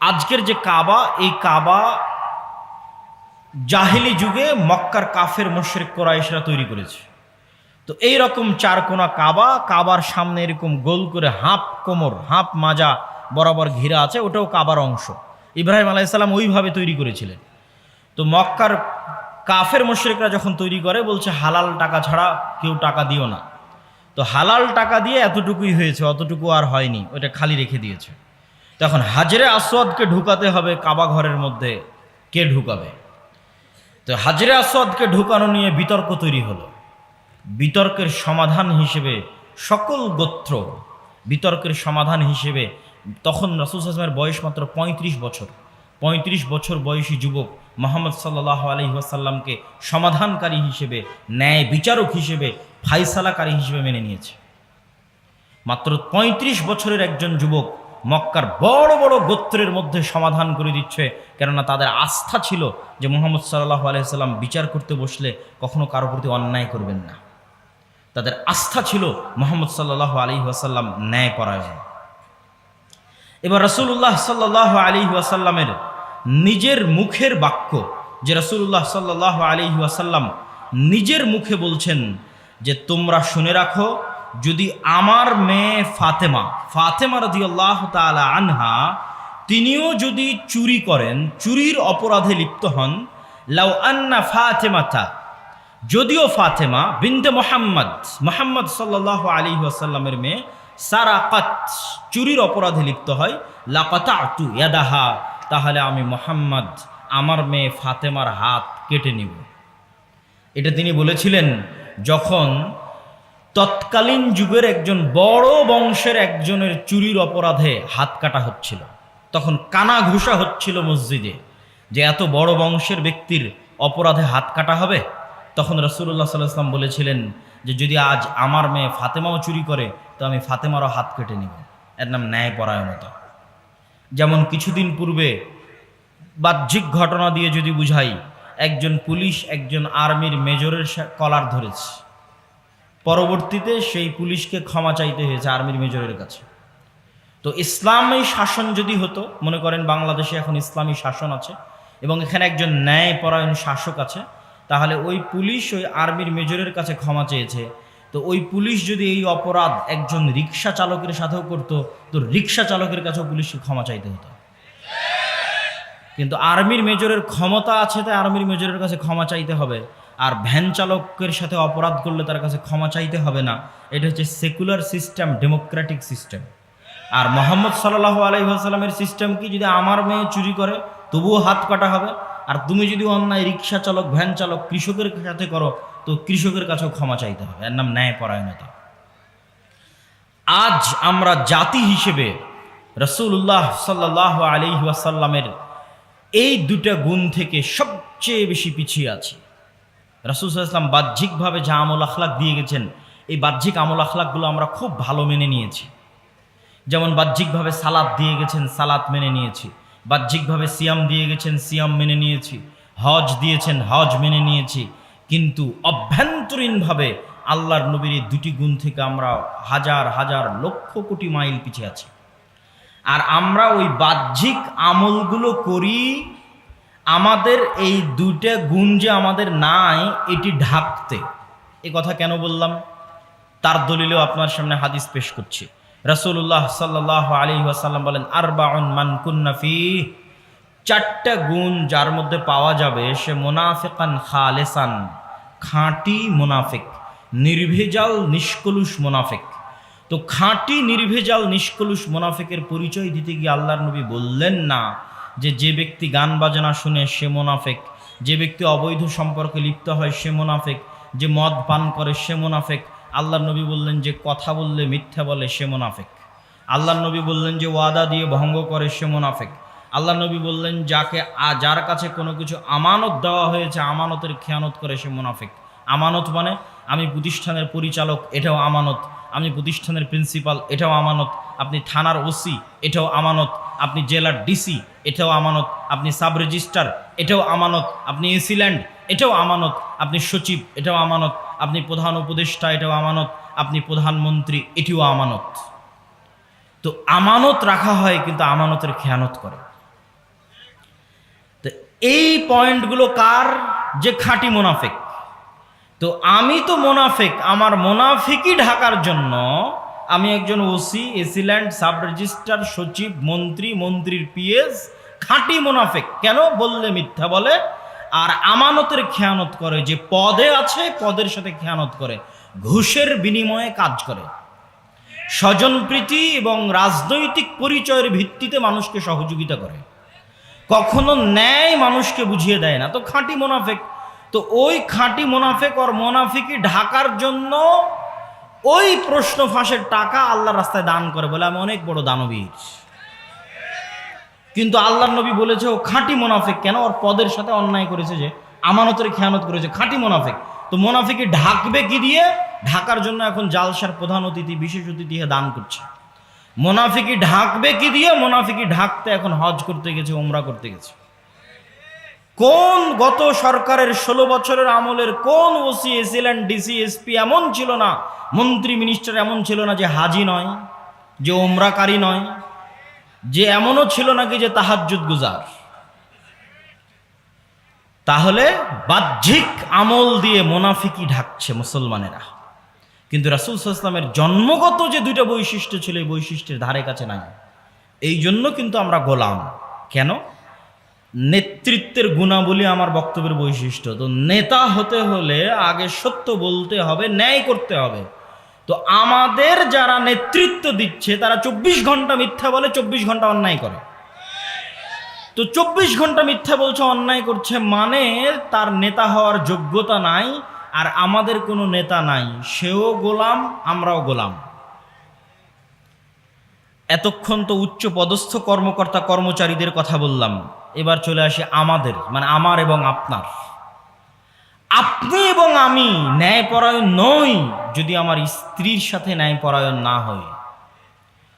আজকের যে কাবা, এই কাবা জাহেলি যুগে মক্কার কাফের মুশরিক কুরাইশরা তৈরি করেছে। তো এই রকম চারকোনা কাবা, কাবার সামনে এরকম গোল করে হাফ কোমর হাফ মাজা বরাবর ঘিরা আছে, ওটাও কাবার অংশ। ইব্রাহিম আলাইহিস সালাম ওইভাবে তৈরি করেছিলেন। তো মক্কার কাফের মুশরিকরা যখন তৈরি করে বলছে হালাল টাকা ছাড়া কেউ টাকা দিও না। তো হালাল টাকা দিয়ে এতটুকুই হয়েছে, অতটুকু আর হয়নি, ওটা খালি রেখে দিয়েছে। তখন হাজরে আসওয়াদকে ঢুকাতে হবে কাবা ঘরের মধ্যে, কে ঢুকাবে? তো হাজরে আসওয়াদকে ঢুকানো নিয়ে বিতর্ক তৈরি হলো। বিতর্কের সমাধান হিসেবে সকল গোত্র, বিতর্কের সমাধান হিসেবে তখন রাসূল সাল্লাল্লাহু আলাইহি ওয়াসাল্লামের বয়স মাত্র ৩৫ বছর। ৩৫ বছর বয়সী যুবক মুহাম্মদ সাল্লাল্লাহু আলাইহি ওয়াসাল্লামকে সমাধানকারী হিসেবে, ন্যায় বিচারক হিসেবে, ফায়সালাকারী হিসেবে মেনে নিয়েছে। মাত্র ৩৫ বছরের একজন যুবক মক্কার বড় বড় গোত্রের মধ্যে সমাধান করে দিচ্ছে, কেননা তাদের আস্থা ছিল যে মুহাম্মদ সাল্লাল্লাহু আলাইহি ওয়াসাল্লাম বিচার করতে বসলে কখনো কারো প্রতি অন্যায় করবেন না। তাদের আস্থা ছিল মুহাম্মদ সাল্লাল্লাহু আলাইহি ওয়াসাল্লাম ন্যায়পরায়ণ। এবার রাসূলুল্লাহ সাল্লাল্লাহু আলাইহি ওয়াসাল্লামের নিজের মুখের বাক্য, যে রাসূলুল্লাহ সাল্লাল্লাহু আলাইহি ওয়াসাল্লাম নিজের মুখে বলছেন যে তোমরা শুনে রাখো, যদি আমার মেয়ে ফাতেমা রাদিয়াল্লাহু তাআলা আনহা তিনিও যদি চুরি করেন, চুরির অপরাধে লিপ্ত হন, লাউ আন্না ফাতেমাতা, যদিও ফাতেমা বিনতে মুহাম্মদ সাল্লাল্লাহু আলাইহি ওয়াসাল্লামের মেয়ে সারাকাত চুরির অপরাধে লিপ্ত হয়, লাকাতাতু ইয়াদাহা, তাহলে আমি মুহাম্মদ আমার মেয়ে ফাতেমার হাত কেটে নিব। এটা তিনি বলেছিলেন যখন তৎকালীন যুগের একজন বড় বংশের একজনের চুরির অপরাধে হাত কাটা হচ্ছিল। তখন কানা ঘুষা হচ্ছিল মসজিদে যে এত বড় বংশের ব্যক্তির অপরাধে হাত কাটা হবে। তখন রাসূলুল্লাহ সাল্লাল্লাহু আলাইহি ওয়াসাল্লাম বলেছিলেন যে যদি আজ আমার মেয়ে ফাতেমাও চুরি করে তো আমি ফাতেমারও হাত কেটে নিব। এর নাম ন্যায়পরায়ণতা। যেমন কিছুদিন পূর্বে বাহ্যিক ঘটনা দিয়ে যদি বুঝাই, একজন পুলিশ একজন আর্মির মেজরের কলার ধরেছে, পরবর্তীতে সেই পুলিশকে ক্ষমা চাইতে হয়েছে আর্মির মেজরের কাছে। তো ইসলামী শাসন যদি হতো, মনে করেন বাংলাদেশে এখন ইসলামী শাসন আছে এবং এখানে একজন ন্যায়পরায়ণ শাসক আছে, তাহলে ওই পুলিশ ওই আর্মির মেজরের কাছে ক্ষমা চেয়েছে, তো ওই পুলিশ যদি এই অপরাধ একজন রিক্সা চালকের সাথেও করতো তো রিক্সা চালকের কাছেও পুলিশকে ক্ষমা চাইতে হতো। কিন্তু আর্মির মেজরের ক্ষমতা আছে, তাই আর্মির মেজরের কাছে ক্ষমা চাইতে হবে, আর ভ্যান চালকের সাথে অপরাধ করলে তার কাছে ক্ষমা চাইতে হবে না। এটা হচ্ছে সেকুলার সিস্টেম, ডেমোক্রেটিক সিস্টেম। আর মুহাম্মদ সাল্লাল্লাহু আলাইহি ওয়াসাল্লামের সিস্টেম কি, যদি আমার মেয়ে চুরি করে তবুও হাত কাটা হবে, আর তুমি যদি অন্যায় রিক্সা চালক, ভ্যান চালক, কৃষকের সাথে করো তো কৃষকের কাছেও ক্ষমা চাইতে হবে। এর নাম ন্যায়পরায়ণতা। আজ আমরা জাতি হিসেবে রাসূলুল্লাহ সাল্লাল্লাহু আলাইহি ওয়াসাল্লামের এই দুটা গুণ থেকে সবচেয়ে বেশি পিছিয়ে আছি। রাসূল সাল্লাল্লাহু আলাইহি ওয়াসাল্লাম বাহ্যিকভাবে যা আমল আখলাক দিয়ে গেছেন, এই বাহ্যিক আমল আখলাকগুলো আমরা খুব ভালো মেনে নিয়েছি। যেমন বাহ্যিকভাবে সালাত দিয়ে গেছেন, সালাত মেনে নিয়েছি। বাহ্যিকভাবে সিয়াম দিয়ে গেছেন, সিয়াম মেনে নিয়েছি। হজ দিয়েছেন, হজ মেনে নিয়েছি। কিন্তু অভ্যন্তরীণভাবে আল্লাহর নবীর এই দুটি গুণ থেকে আমরা হাজার হাজার লক্ষ কোটি মাইল পিছিয়ে আছি। আর আমরা ওই বাহ্যিক আমলগুলো করি, আমাদের এই দুইটা গুণ যে আমাদের নাই এটি ঢাকতে। এ কথা কেন বললাম তার দলিলেও আপনার সামনে হাদিস পেশ করছি। রাসূলুল্লাহ সাল্লাল্লাহু আলাইহি ওয়াসাল্লাম বলেন, আরবাউন মান কুন্না ফীহ, চারটা গুণ যার মধ্যে পাওয়া যাবে সে মুনাফিকান খালেসান, খাঁটি মুনাফিক, নির্ভেজাল নিষ্কলুষ মুনাফিক। তো খাঁটি নির্ভেজাল নিষ্কলুষ মুনাফিকের পরিচয় দিতে গিয়ে আল্লাহর নবী বললেন না যে ব্যক্তি গান বাজনা শুনে সে মুনাফিক, যে ব্যক্তি অবৈধ সম্পর্কে লিপ্ত হয় সে মুনাফিক, যে মদ পান করে সে মুনাফিক। আল্লাহর নবী বললেন যে কথা বললে মিথ্যা বলে সে মুনাফিক। আল্লাহর নবী বললেন যে ওয়াদা দিয়ে ভঙ্গ করে সে মুনাফিক। আল্লাহর নবী বললেন যার কাছে কোনো কিছু আমানত দেওয়া হয়েছে আমানতের খেয়ানত করে সে মুনাফিক। আমানত মানে আমি প্রতিষ্ঠানের পরিচালক, এটাও আমানত। আমি প্রতিষ্ঠানের প্রিন্সিপাল, এটাও আমানত। আপনি থানার ওসি, এটাও আমানত। আপনি জেলার ডিসি, এটাও আমানত। আপনি সাব রেজিস্ট্রার, এটাও আমানত। আপনি এসিল্যান্ড, এটাও আমানত। আপনি সচিব, এটাও আমানত। আপনি প্রধান উপদেষ্টা, এটাও আমানত। আপনি প্রধানমন্ত্রী, এটিও আমানত। তো আমানত রাখা হয় কিন্তু আমানতের খেয়ানত করে। এই পয়েন্টগুলো কার? যে খাঁটি মুনাফিক। তো আমি তো মুনাফিক, আমার মুনাফিকই ঢাকার জন্য আমি একজন ওসি, এসিল্যান্ড, সাব রেজিস্ট্রার, সচিব, মন্ত্রী, মন্ত্রীর পিএস, খাঁটি মুনাফিক। কেন? বললে মিথ্যা বলে, আর আমানতের খেয়ানত করে। যে পদে আছে পদের সাথে খেয়ানত করে, ঘুষের বিনিময়ে কাজ করে, স্বজনপ্রীতি এবং রাজনৈতিক পরিচয়ের ভিত্তিতে মানুষকে সহযোগিতা করে, কখনো ন্যায় মানুষকে বুঝিয়ে দেয় না। তো খাঁটি মুনাফিক। তো ওই খাঁটি মুনাফিক ওর মুনাফিকি ঢাকার জন্য ওই প্রশ্ন ফাঁসের টাকা আল্লাহর রাস্তায় দান করে, বলে আমি অনেক বড় দানবীর। কিন্তু আল্লাহর নবী বলেছে ও খাঁটি মুনাফিক। কেন? ওর পদের সাথে অন্যায় করেছে, যে আমানতের খেয়ানত করেছে, খাঁটি মুনাফিক। তো মুনাফিকি ঢাকবে কি দিয়ে? ঢাকার জন্য এখন জালসার প্রধান অতিথি, বিশেষ অতিথি দান করছে। মুনাফিকি ঢাকবে কি দিয়ে? মুনাফিকি ঢাকতে এখন হজ করতে গেছে, ওমরা করতে গেছে। কোন গত সরকারের 16 বছরের আমলের কোন ওসি, এসিল্যান্ড, ডিসি, এসপি এমন ছিল না, মন্ত্রী, মিনিস্টার এমন ছিল না যে হাজি নয়, যে ওমরাকারী নয়, যে এমনও ছিল নাকি যে তাহাজ্জুদ গুজার। তাহলে বাহ্যিক আমল দিয়ে মুনাফিকি ঢাকছে মুসলমানেরা। কিন্তু রাসূল সাল্লাল্লাহু আলাইহি ওয়াসাল্লামের জন্মগত যে দুইটা বৈশিষ্ট্য ছিল, এই বৈশিষ্ট্যের ধারে কাছে নাই। এই জন্য কিন্তু আমরা গোলাম। কেন? নেতৃত্বের গুণাবলী আমার বক্তব্যের বৈশিষ্ট্য। তো নেতা হতে হলে আগে সত্য বলতে হবে, ন্যায় করতে হবে। তো আমাদের যারা নেতৃত্ব দিচ্ছে তারা 24 ঘন্টা মিথ্যা বলে, 24 ঘন্টা অন্যায় করে। তো 24 ঘন্টা মিথ্যা বলছে, অন্যায় করছে, মানে তার নেতা হওয়ার যোগ্যতা নাই। আর আমাদের কোনো নেতা নাই, সেও গোলাম, আমরাও গোলাম। এতক্ষণ তো উচ্চ পদস্থ কর্মকর্তা কর্মচারীদের কথা বললাম, এবার চলে আসি আমাদের, মানে আমার এবং আপনার। আপনি এবং আমি ন্যায়পরায়ণ নই যদি আমার স্ত্রীর সাথে ন্যায়পরায়ণ না হই,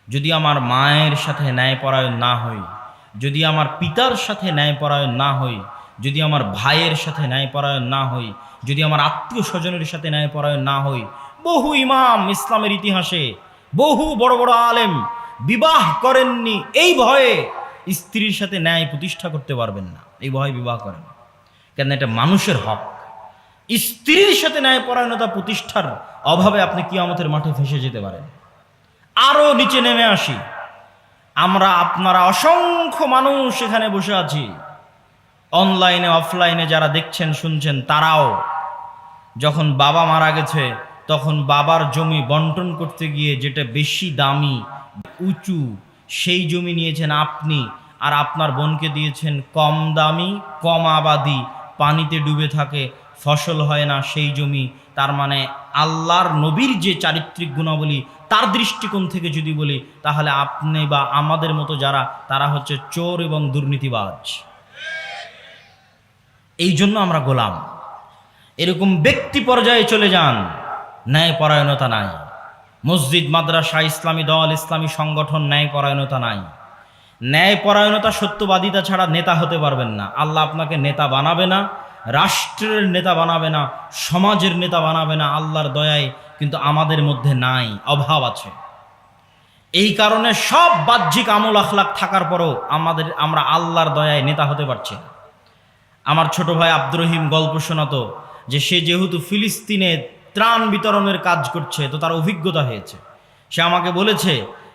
যদি আমার মায়ের সাথে ন্যায়পরায়ণ না হই, যদি আমার পিতার সাথে ন্যায়পরায়ণ না হই, যদি আমার ভাইয়ের সাথে ন্যায়পরায়ণ না হই, যদি আমার আত্মীয় স্বজনের সাথে ন্যায়পরায়ণ না হই। বহু ইমাম ইসলামের ইতিহাসে, বহু বড় বড় আলেম বিবাহ করেননি এই ভয়ে স্ত্রীর সাথে ন্যায় প্রতিষ্ঠা করতে পারবেন না, এই ভয়ে বিবাহ করেন। কেন? এটা মানুষের হক। স্ত্রীর সাথে ন্যায়পরায়ণতা প্রতিষ্ঠার অভাবে আপনি কিয়ামতের মাঠে ফেসে যেতে পারেন। আরো নিচে নেমে আসি, আমরা আপনারা অসংখ্য মানুষ এখানে বসে আছি, অনলাইনে অফলাইনে যারা দেখছেন শুনছেন, তারাও যখন বাবা মারা গেছে তখন বাবার জমি বন্টন করতে গিয়ে যেটা বেশি দামি, উঁচু, সেই জমি নিয়েছেন আপনি, আর আপনার বোনকে দিয়েছেন কম দামি, কম আবাদি, পানিতে ডুবে থাকে, ফসল হয় না সেই জমি। তার মানে আল্লাহর নবীর যে চারিত্রিক গুণাবলী, তার দৃষ্টিকোণ থেকে যদি বলি, তাহলে আপনি বা আমাদের মতো যারা, তারা হচ্ছে চোর এবং দুর্নীতিবাজ। এই জন্য আমরা গোলাম। এরকম ব্যক্তি পর্যায়ে চলে যান, ন্যায়পরায়ণতা নাই। মসজিদ, মাদ্রাসা, ইসলামী দল, ইসলামী সংগঠন, ন্যায়পরায়ণতা নাই। ন্যায়পরায়ণতা, সত্যবাদিতা ছাড়া নেতা হতে পারবেন না। আল্লাহ আপনাকে নেতা বানাবে না, রাষ্ট্রের নেতা বানাবে না, সমাজের নেতা বানাবে না, আল্লাহর দয়ায়। কিন্তু আমাদের মধ্যে নাই, অভাব আছে। এই কারণে সব বাহ্যিক আমল আখলাক থাকার পরও আমরা আল্লাহর দয়ায় নেতা হতে পারছি না। আমার ছোট ভাই আব্দুর রহিম গল্প শোনাতো যে সে যেহেতু ফিলিস্তিনে ত্রাণ বিতরণের কাজ করছে, তো তার অভিজ্ঞতা হয়েছে। সে আমাকে বলেছে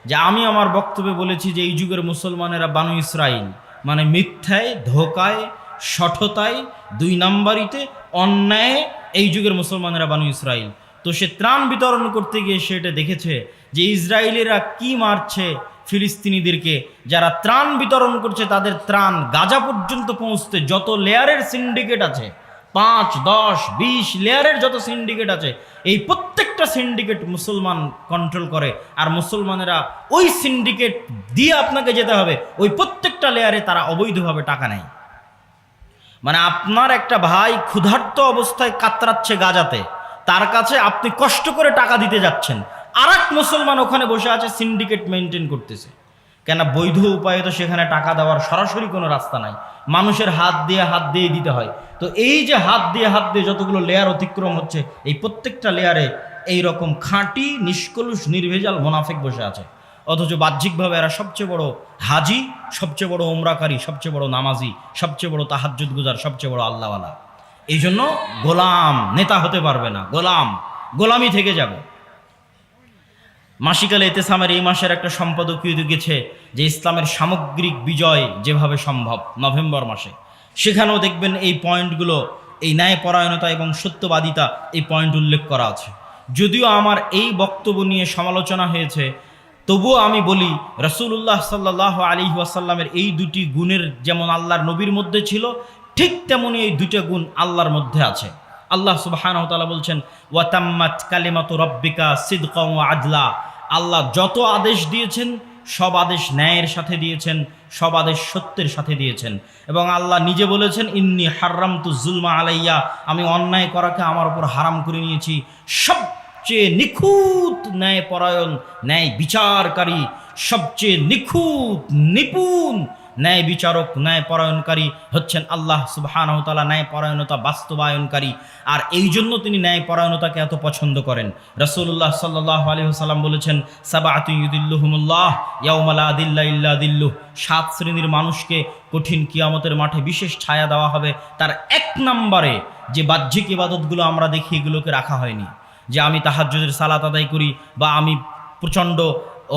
যে আমি আমার বক্তব্যে বলেছি যে এই যুগের মুসলমানেরা বানু ইসরাইল, মানে মিথ্যায়, ধোকায়, শঠতায়, 2 নাম্বারিতে, অন্যায়, এই যুগের মুসলমানেরা বানু ইসরাইল। তো সে ত্রাণ বিতরণ করতে গিয়ে সেটা দেখেছে যে ইসরায়েলিরা কি মারছে ফিলিস্তিনিদেরকে। যারা ত্রাণ বিতরণ করছে তাদের ত্রাণ গাজা পর্যন্ত পৌঁছতে যত লেয়ারের সিন্ডিকেট আছে, 5, 10, 20 লেয়ারের যত সিন্ডিকেট আছে, এই প্রত্যেকটা সিন্ডিকেট মুসলমান কন্ট্রোল করে। আর মুসলমানেরা ওই সিন্ডিকেট দিয়ে আপনাকে যেতে হবে, ওই প্রত্যেকটা লেয়ারে তারা অবৈধভাবে টাকা নেয়। মানে আপনার একটা ভাই ক্ষুধার্ত অবস্থায় কাতরাচ্ছে গাজাতে, তার কাছে আপনি কষ্ট করে টাকা দিতে যাচ্ছেন, আর এক মুসলমান ওখানে বসে আছে সিন্ডিকেট মেনটেন করতেছে। কেন? বৈধ উপায়ে তো সেখানে টাকা দেওয়ার সরাসরি কোনো রাস্তা নাই, মানুষের হাত দিয়ে দিতে হয়। তো এই যে হাত দিয়ে যতগুলো লেয়ার অতিক্রম হচ্ছে, এই প্রত্যেকটা লেয়ারে এই রকম খাঁটি, নিষ্কলুষ, নির্ভেজাল মুনাফিক বসে আছে। অথচ বাহ্যিকভাবে এরা সবচেয়ে বড় হাজি, সবচেয়ে বড় ওমরাকারী, সবচেয়ে বড় নামাজি, সবচেয়ে বড় তাহাজ্জুদ গুজার, সবচেয়ে বড় আল্লাহওয়ালা। এই জন্য গোলাম নেতা হতে পারবে না, গোলামি থেকে যাবে। মাসিকাল এতেসামের এই মাসের একটা সম্পাদকীয় গেছে যে ইসলামের সামগ্রিক বিজয় যেভাবে সম্ভব নভেম্বর মাসে, সেখানেও দেখবেন এই পয়েন্টগুলো, এই ন্যায়পরায়ণতা এবং সত্যবাদিতা, এই পয়েন্ট উল্লেখ করা আছে। যদিও আমার এই বক্তব্য নিয়ে সমালোচনা হয়েছে, তবুও আমি বলি রাসূলুল্লাহ সাল্লাল্লাহু আলাইহি ওয়াসাল্লামের এই দুটি গুণের যেমন আল্লাহর নবীর মধ্যে ছিল, ঠিক তেমনি এই দুটো গুণ আল্লাহর মধ্যে আছে। আল্লাহ সুবহানাহু ওয়া তাআলা বলছেন, ওয়া তাম্মাত কালিমাতু রাব্বিকা সিদকাও ওয়া আদলা। আল্লাহ যত আদেশ দিয়েছেন সব আদেশ ন্যায়ের সাথে দিয়েছেন, সব আদেশ সত্যের সাথে দিয়েছেন। এবং আল্লাহ নিজে বলেছেন, ইন্নী হাররামতু যুলমা আলাইয়া, আমি অন্যায় করাকে আমার উপর হারাম করে নিয়েছি। সবচেয়ে নিখুঁত ন্যায়পরায়ণ, ন্যায় বিচারকারী, সবচেয়ে নিখুঁত নিপুণ ন্যায় বিচারক, ন্যায়পরায়ণকারী হচ্ছেন আল্লাহ সুবহানাহু ওয়া তাআলা, ন্যায়পরায়ণতা বাস্তবায়নকারী। আর এই জন্য তিনি ন্যায়পরায়ণতাকে এত পছন্দ করেন। রাসূলুল্লাহ সাল্লাল্লাহু আলাইহি ওয়াসাল্লাম বলেছেন, সাবআতু ইউদিল্লুহুমুল্লাহ ইয়াওমা লা দিল্লা ইল্লা দিল্লুহ, 7 শ্রেণীর মানুষকে কঠিন কিয়ামতের মাঠে বিশেষ ছায়া দেওয়া হবে। তার 1 নম্বরে যে বাহ্যিক ইবাদতগুলো আমরা দেখি, এগুলোকে রাখা হয়নি। যে আমি তাহাজ্জুদের সালাত আদায় করি, বা আমি প্রচণ্ড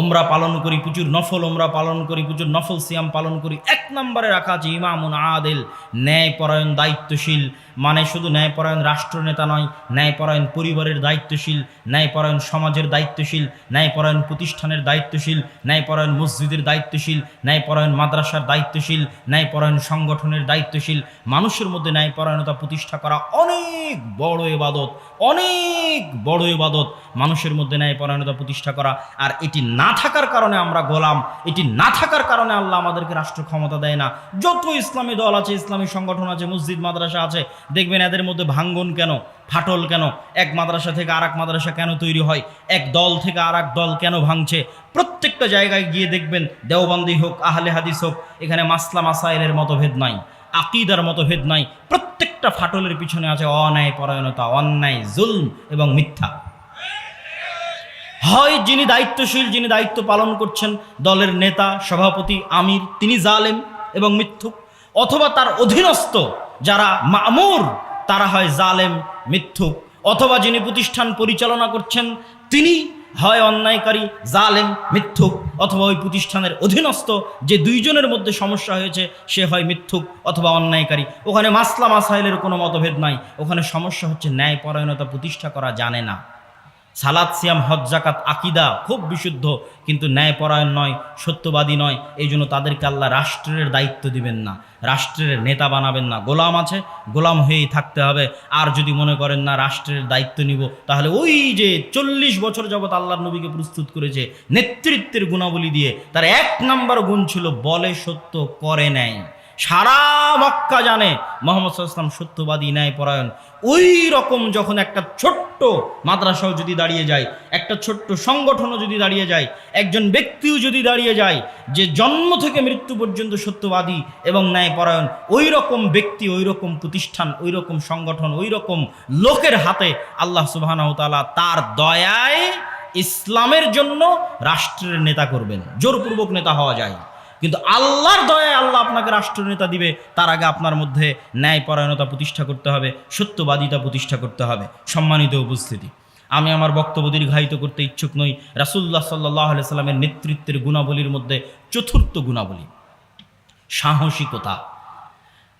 ওমরা পালন করি, প্রচুর নফল ওমরা পালন করি, প্রচুর নফল সিয়াম পালন করি। 1 নম্বরে রাখা আছে ইমামুন আদিল, ন্যায়পরায়ণ দায়িত্বশীল। মানে শুধু ন্যায়পরায়ণ রাষ্ট্রনেতা নয়, ন্যায়পরায়ণ পরিবারের দায়িত্বশীল, ন্যায়পরায়ণ সমাজের দায়িত্বশীল, ন্যায়পরায়ণ প্রতিষ্ঠানের দায়িত্বশীল, ন্যায়পরায়ণ মসজিদের দায়িত্বশীল, ন্যায়পরায়ণ মাদ্রাসার দায়িত্বশীল, ন্যায়পরায়ণ সংগঠনের দায়িত্বশীল। মানুষের মধ্যে ন্যায়পরায়ণতা প্রতিষ্ঠা করা অনেক বড় ইবাদত, অনেক বড় ইবাদত মানুষের মধ্যে ন্যায়পরায়ণতা প্রতিষ্ঠা করা। আর এটি না থাকার কারণে আমরা গোলাম, এটি না থাকার কারণে আল্লাহ আমাদেরকে রাষ্ট্র ক্ষমতা দেয় না। যত ইসলামী দল আছে, ইসলামী সংগঠন আছে, মসজিদ মাদ্রাসা আছে, দেখবেন এদের মধ্যে ভাঙ্গন কেন, ফাটল কেন, এক মাদ্রাসা থেকে আরেক মাদ্রাসা কেন তৈরি হয়, এক দল থেকে আরেক দল কেন ভাঙছে। প্রত্যেকটা জায়গায় গিয়ে দেখবেন, দেওবন্দি হোক, আহলে হাদিস হোক, এখানে মাসলা মাসাইলের মতভেদ নাই, আকিদার মতভেদ নাই। প্রত্যেকটা ফাটলের পিছনে আছে অন্যায়পরায়ণতা, অন্যায়, জুলম এবং মিথ্যা। হয় যিনি দায়িত্বশীল, যিনি দায়িত্ব পালন করছেন, দলের নেতা, সভাপতি, আমির, তিনি জালেম এবং মিথ্যুক, অথবা তার অধীনস্থ যারা মামুর, তারা হয় জালেম, মিথ্যুক, অথবা যিনি প্রতিষ্ঠান পরিচালনা করছেন তিনি হয় অন্যায়কারী, জালেম, মিথ্যুক, অথবা ওই প্রতিষ্ঠানের অধীনস্থ যে 2 জনের মধ্যে সমস্যা হয়েছে সে হয় মিথ্যুক অথবা অন্যায়কারী। ওখানে মাসলা মাসাইলের কোনো মতভেদ নাই, ওখানে সমস্যা হচ্ছে ন্যায়পরায়ণতা প্রতিষ্ঠা করা জানে না। সালাত, সিয়াম, হজ, যাকাত, আকিদা খুব বিশুদ্ধ, কিন্তু ন্যায়পরায়ণ নয়, সত্যবাদী নয়। এই জন্য তাদেরকে আল্লাহ রাষ্ট্রের দায়িত্ব দিবেন না, রাষ্ট্রের নেতা বানাবেন না। গোলাম আছে, গোলাম হয়েই থাকতে হবে। আর যদি মনে করেন না রাষ্ট্রের দায়িত্ব নিব, তাহলে ওই যে 40 বছর যাবৎ আল্লাহর নবীকে প্রস্তুত করেছে নেতৃত্বের গুণাবলী দিয়ে, তার 1 নম্বর গুণ ছিল বলে সত্য, করে নেয়। সারা মক্কা জানে মুহাম্মদ সাল্লাল্লাহু আলাইহি ওয়াসাল্লাম সত্যবাদী, ন্যায়পরায়ণ। ওই রকম যখন একটা ছোট্ট মাদ্রাসাও যদি দাঁড়িয়ে যায়, একটা ছোট্ট সংগঠনও যদি দাঁড়িয়ে যায়, একজন ব্যক্তিও যদি দাঁড়িয়ে যায় যে জন্ম থেকে মৃত্যু পর্যন্ত সত্যবাদী এবং ন্যায়পরায়ণ, ওই রকম ব্যক্তি, ওই রকম প্রতিষ্ঠান, ওই রকম সংগঠন, ওই রকম লোকের হাতে আল্লাহ সুবহানাহু ওয়া তাআলা তার দয়ায় ইসলামের জন্য রাষ্ট্রের নেতা করবেন। জোরপূর্বক নেতা হওয়া যায়, কিন্তু আল্লাহর দয়ায় আল্লাহ আপনাকে রাষ্ট্রনেতা দিবে। তার আগে আপনার মধ্যে ন্যায়পরায়ণতা প্রতিষ্ঠা করতে হবে, সত্যবাদিতা প্রতিষ্ঠা করতে হবে। সম্মানিত উপস্থিতি, আমি আমার বক্তব্য দীর্ঘায়িত করতে ইচ্ছুক নই। রাসূলুল্লাহ সাল্লাল্লাহু আলাইহি সাল্লামের নেতৃত্বের গুণাবলীর মধ্যে 4র্থ গুণাবলী সাহসিকতা।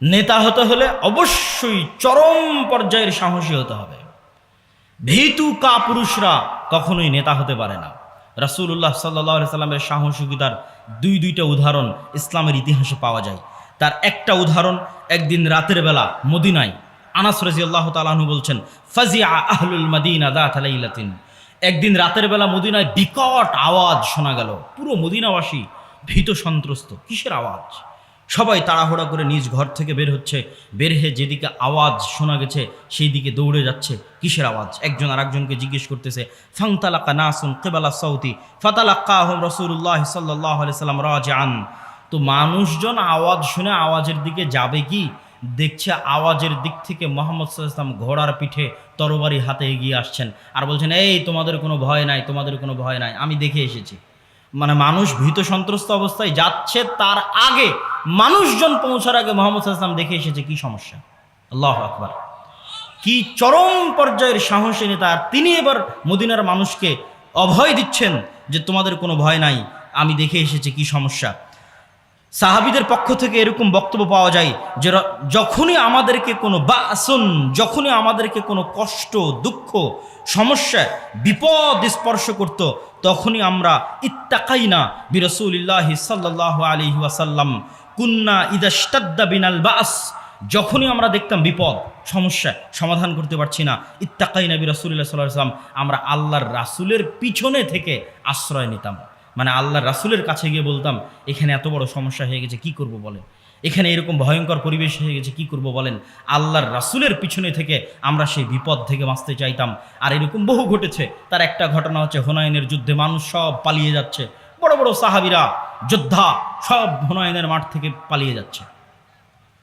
নেতা হতে হলে অবশ্যই চরম পর্যায়ের সাহসী হতে হবে। ভীতু কাপুরুষরা কখনোই নেতা হতে পারে না। রাসূলুল্লাহ সাল্লাল্লাহু আলাইহি সাল্লামের সাহসিকতার 2টা উদাহরণ ইসলামের ইতিহাসে পাওয়া যায়। তার একটা উদাহরণ, একদিন রাতের বেলা মদিনায়, আনাস রাদিয়াল্লাহু তাআলা আনহু বলছেন, ফাজিআ আহলুল মাদিনা যাতা লাইলাতিন, একদিন রাতের বেলা মদিনায় বিকট আওয়াজ শোনা গেল। পুরো মদিনাবাসী ভীত সন্ত্রস্ত। কিসের আওয়াজ? সবাই তাড়াহুড়া করে নিজ ঘর থেকে বের হচ্ছে, বের হয়ে যেদিকে আওয়াজ শোনা গেছে সেই দিকে দৌড়ে যাচ্ছে। কিসের আওয়াজ? একজন আরেকজনকে জিজ্ঞেস করতেছে। ফান্তালাকা নাসুন কিবালা সাউতি ফাতালাক্কাহুম রাসূলুল্লাহ সাল্লাল্লাহু আলাইহি সাল্লাম রাজিআন। তো মানুষজন আওয়াজ শুনে আওয়াজের দিকে যাবে কি, দেখছে আওয়াজের দিক থেকে মুহাম্মদ সাল্লাল্লাহু আলাইহি সাল্লাম ঘোড়ার পিঠে তরবারি হাতে এগিয়ে আসছেন আর বলছেন, এই তোমাদের কোনো ভয় নাই, তোমাদের কোনো ভয় নাই, আমি দেখে এসেছি। মানে মানুষ ভীত সন্ত্রস্ত অবস্থায় যাচ্ছে, তার আগে মানুষজন পৌঁছার আগে মুহাম্মদ সাল্লাল্লাহু আলাইহি ওয়াসাল্লাম দেখে এসেছে কি সমস্যা। আল্লাহু আকবার, কি চরম পর্যায়ের সাহসী নেতা। আর তিনি এবার মদিনার মানুষকে অভয় দিচ্ছেন যে তোমাদের কোনো ভয় নাই, আমি দেখে এসেছি কি সমস্যা। সাহাবীদের পক্ষ থেকে এরকম বক্তব্য পাওয়া যায় যে যখনই আমাদেরকে কোনো বাসুন, যখনই আমাদেরকে কোনো কষ্ট, দুঃখ, সমস্যা, বিপদ স্পর্শ করত, তখনই আমরা ইত্তাকাইনা বিরাসূলিল্লাহি সাল্লাল্লাহু আলাইহি ওয়াসাল্লাম কুন্না ইযা ইশতাদ্দা বিনাল বাস। যখনই আমরা দেখতাম বিপদ, সমস্যা সমাধান করতে পারছি না, ইত্তাকাইনা বিরাসূলিল্লাহি সাল্লাল্লাহু আলাইহি ওয়াসাল্লাম, আমরা আল্লাহর রাসূলের পিছনে থেকে আশ্রয় নিতাম। মানে আল্লাহর রাসূলের কাছে গিয়ে বলতাম, এখানে এত বড় সমস্যা হয়ে গেছে, কি করব বলেন, এখানে এরকম ভয়ঙ্কর পরিবেশ হয়ে গেছে, কি করব বলেন। আল্লাহর রাসূলের পিছনে থেকে আমরা সেই বিপদ থেকে বাঁচতে চাইতাম। আর এরকম বহু ঘটেছে। তার একটা ঘটনা হচ্ছে হুনাইনের যুদ্ধে মানুষ সব পালিয়ে যাচ্ছে, বড় বড় সাহাবীরা, যোদ্ধা সব হুনাইনের মাঠ থেকে পালিয়ে যাচ্ছে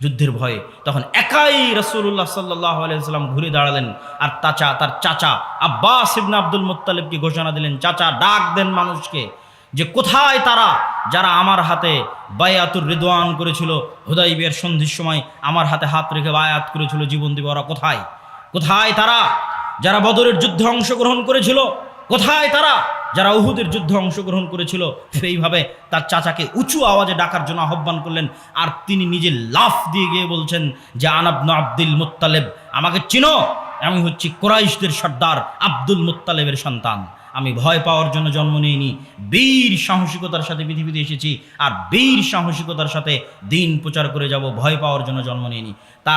যুদ্ধের ভয়ে। তখন একাই রাসূলুল্লাহ সাল্লাল্লাহু আলাইহি ওয়াসাল্লাম ঘুরে দাঁড়ালেন, আর তার চাচা আব্বাস ইবনে আব্দুল মুত্তালিবকে ঘোষণা দিলেন, চাচা ডাক দেন মানুষকে যে কোথায় তারা যারা আমার হাতে বায়াতুর রিদওয়ান করেছিল, হুদাইবিয়ার সন্ধির সময় আমার হাতে হাত রেখে বায়াত করেছিল জীবন দিবে, ওরা কোথায়? কোথায় তারা যারা বদরের যুদ্ধে অংশগ্রহণ করেছিল? কোথায় তারা যারা উহুদের যুদ্ধে অংশগ্রহণ করেছিল? সেইভাবে তার চাচাকে উঁচু আওয়াজে ডাকার জন্য আহ্বান করলেন। আর তিনি নিজে লাফ দিয়ে গিয়ে বলছেন যে আনা ইবনু আব্দুল মুত্তালিব, আমাকে চিনো, আমি হচ্ছি কুরাইশদের সর্দার আব্দুল মুত্তালিবের সন্তান। আমি ভয় পাওয়ার জন্য জন্ম নিইনি, বীর সাহসিকতার সাথে পৃথিবীতে এসেছি, আর বীর সাহসিকতার সাথে দিন প্রচার করে যাব, ভয় পাওয়ার জন্য জন্ম নিইনি। তার